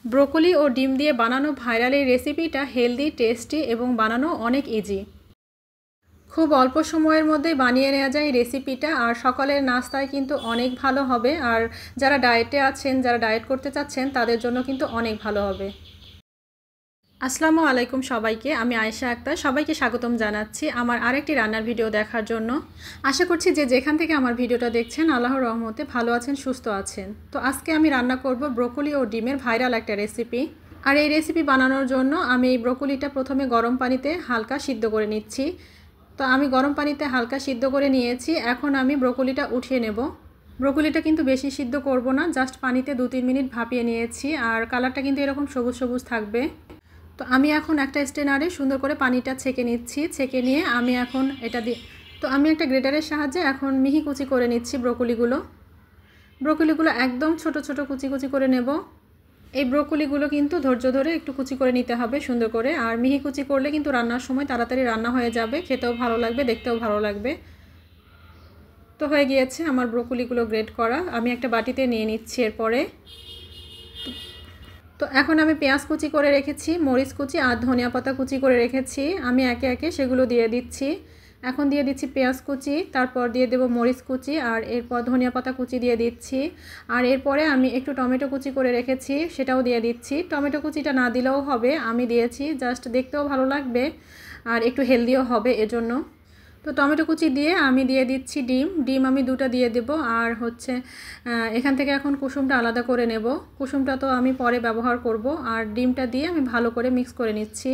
Broccoli ও ডিম দিয়ে বানানো ভাইরাল এই রেসিপিটা হেলদি, টেস্টি এবং বানানো অনেক ইজি। খুব অল্প সময়ের মধ্যেই বানিয়ে নেওয়া যায় এই রেসিপিটা, আর সকালের নাস্তায় কিন্তু অনেক ভালো হবে। আর যারা ডায়েটে আছেন, যারা ডায়েট করতে চাচ্ছেন তাদের জন্য কিন্তু অনেক ভালো হবে। আসসালামু আলাইকুম সবাইকে, আমি আয়েশা আক্তার সবাইকে স্বাগতম জানাচ্ছি আমার আরেকটি রান্নার ভিডিও দেখার জন্য। আশা করছি যে যেখান থেকে আমার ভিডিওটা দেখছেন আল্লাহর রহমতে ভালো আছেন, সুস্থ আছেন। তো আজকে আমি রান্না করব ব্রোকলি ও ডিমের ভাইরাল একটা রেসিপি। আর এই রেসিপি বানানোর জন্য আমি এই ব্রোকলিটা প্রথমে গরম পানিতে হালকা সিদ্ধ করে নিচ্ছি। তো আমি গরম পানিতে হালকা সিদ্ধ করে নিয়েছি, এখন আমি ব্রোকলিটা উঠিয়ে নেব। ব্রোকলিটা কিন্তু বেশি সিদ্ধ করব না, জাস্ট পানিতে 2-3 মিনিট ভাপিয়ে নিয়েছি। আর কালারটা কিন্তু এরকম সবুজ সবুজ থাকবে। তো আমি এখন একটা স্ট্রেনারে সুন্দর করে পানিটা ছেঁকে নিচ্ছি। ছেঁকে নিয়ে আমি এখন আমি একটা গ্রেটারের সাহায্যে এখন মিহি কুচি করে নিচ্ছি ব্রোকলিগুলো একদম ছোট ছোট কুচি কুচি করে নেব। এই ব্রোকলিগুলো কিন্তু ধৈর্য ধরে একটু কুচি করে নিতে হবে সুন্দর করে। আর মিহি কুচি করলে কিন্তু রান্নার সময় তাড়াতাড়ি রান্না হয়ে যাবে, খেতেও ভালো লাগবে, দেখতেও ভালো লাগবে। তো হয়ে গিয়েছে আমার ব্রোকলিগুলো গ্রেট করা, আমি একটা বাটিতে নিয়ে নিচ্ছি। এরপরে তো এখন আমি পেঁয়াজ কুচি করে রেখেছি, মরিচ কুচি আর ধনিয়া পাতা কুচি করে রেখেছি, আমি একে একে সেগুলো দিয়ে দিচ্ছি। এখন দিয়ে দিচ্ছি পেঁয়াজ কুচি, তারপর দিয়ে দেব মরিচ কুচি, আর এরপর ধনিয়া পাতা কুচি দিয়ে দিচ্ছি। আর এরপরে আমি একটু টমেটো কুচি করে রেখেছি, সেটাও দিয়ে দিচ্ছি। টমেটো কুচিটা না দিলেও হবে, আমি দিয়েছি, জাস্ট দেখতেও ভালো লাগবে আর একটু হেলদিও হবে এজন্য। তো টমেটো কুচি দিয়ে আমি দিয়ে দিচ্ছি ডিম আমি 2টা দিয়ে দেব। আর এখান থেকে এখন কুসুমটা আলাদা করে নেব, কুসুমটা তো আমি পরে ব্যবহার করব। আর ডিমটা দিয়ে আমি ভালো করে মিক্স করে নিচ্ছি।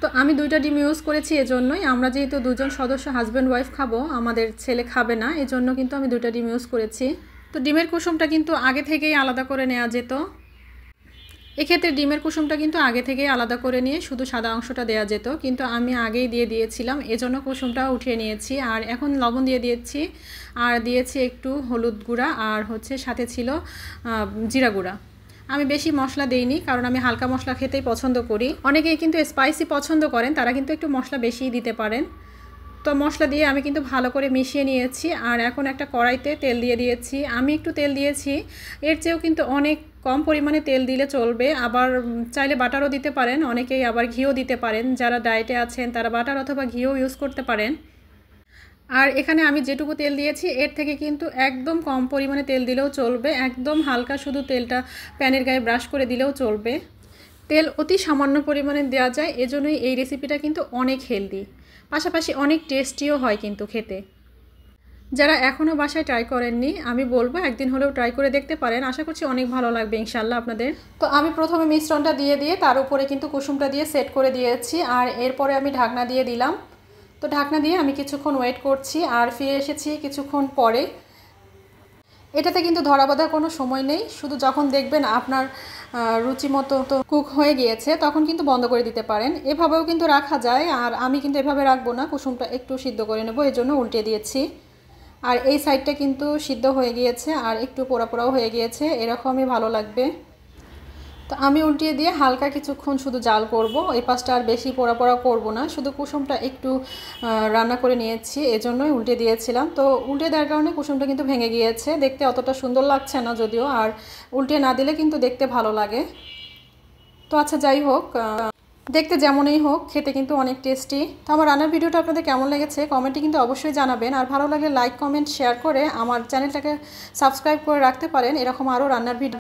তো আমি 2টা ডিম ইউজ করেছি এজন্যই, আমরা যেহেতু 2জন সদস্য হাজব্যান্ড ওয়াইফ খাবো, আমাদের ছেলে খাবে না, এজন্য কিন্তু আমি 2টা ডিম ইউজ করেছি। তো ডিমের কুসুমটা কিন্তু আগে থেকেই আলাদা করে নেওয়া যেত। এক্ষেত্রে ডিমের কুসুমটা কিন্তু আগে থেকেই আলাদা করে নিয়ে শুধু সাদা অংশটা দেওয়া যেত, কিন্তু আমি আগেই দিয়ে দিয়েছিলাম, এজন্য কুসুমটা উঠিয়ে নিয়েছি। আর এখন লবণ দিয়ে দিয়েছি, আর দিয়েছি একটু হলুদ গুঁড়া, আর সাথে ছিল জিরা গুঁড়া। আমি বেশি মশলা দেইনি, কারণ আমি হালকা মশলা খেতেই পছন্দ করি। অনেকেই কিন্তু স্পাইসি পছন্দ করেন, তারা কিন্তু একটু মশলা বেশিই দিতে পারেন। তো মশলা দিয়ে আমি কিন্তু ভালো করে মিশিয়ে নিয়েছি। আর এখন একটা কড়াইতে তেল দিয়ে দিয়েছি, আমি একটু তেল দিয়েছি, এর চেয়েও কিন্তু অনেক কম পরিমাণে তেল দিলে চলবে। আবার চাইলে বাটারও দিতে পারেন, অনেকেই আবার ঘিও দিতে পারেন, যারা ডায়েটে আছেন তারা বাটার অথবা ঘিও ইউজ করতে পারেন। আর এখানে আমি যেটুকু তেল দিয়েছি এর থেকে কিন্তু একদম কম পরিমাণে তেল দিলেও চলবে, একদম হালকা শুধু তেলটা প্যানের গায়ে ব্রাশ করে দিলেও চলবে। তেল অতি সামান্য পরিমাণে দেওয়া যায়, এজন্যই এই রেসিপিটা কিন্তু অনেক হেলদি, পাশাপাশি অনেক টেস্টিও হয় কিন্তু খেতে। যারা এখনও বাসায় ট্রাই করেননি, আমি বলবো একদিন হলেও ট্রাই করে দেখতে পারেন, আশা করছি অনেক ভালো লাগবে ইনশাল্লাহ আপনাদের। তো আমি প্রথমে মিশ্রণটা দিয়ে তার উপরে কিন্তু কুসুমটা দিয়ে সেট করে দিয়েছি। আর এরপরে আমি ঢাকনা দিয়ে দিলাম। তো ঢাকনা দিয়ে আমি কিছুক্ষণ ওয়েট করছি, আর ফিরে এসেছি কিছুক্ষণ পরে। এটাতে কিন্তু ধরা বাঁধার কোনো সময় নেই, শুধু যখন দেখবেন আপনার রুচি মতো তো কুক হয়ে গিয়েছে তখন কিন্তু বন্ধ করে দিতে পারেন। এভাবেও কিন্তু রাখা যায়, আর আমি কিন্তু এভাবে রাখবো না, কুসুমটা একটু সিদ্ধ করে নেবো, এই জন্য উল্টে দিয়েছি। আর এই সাইডটা কিন্তু সিদ্ধ হয়ে গিয়েছে আর একটু পোড়া পোড়াও হয়ে গিয়েছে, এরকমই ভালো লাগবে। তো আমি উল্টিয়ে দিয়ে হালকা কিছুক্ষণ শুধু জাল করব, এই পাশটা আর বেশি পোড়া পোড়া করবো না, শুধু কুসুমটা একটু রান্না করে নিয়েছি, এজন্যই উল্টে দিয়েছিলাম। তো উল্টে দেওয়ার কারণে কুসুমটা কিন্তু ভেঙে গিয়েছে, দেখতে অতটা সুন্দর লাগছে না যদিও, আর উল্টে না দিলে কিন্তু দেখতে ভালো লাগে। তো আচ্ছা, যাই হোক, দেখতে যেমনই হোক খেতে কিন্তু অনেক টেস্টি। তো আমার রান্নার ভিডিওটা আপনাদের কেমন লেগেছে কমেন্টে কিন্তু অবশ্যই জানাবেন। আর ভালো লাগলে লাইক, কমেন্ট, শেয়ার করে আমার চ্যানেলটাকে সাবস্ক্রাইব করে রাখতে পারেন, এরকম আরও রান্নার ভিডিও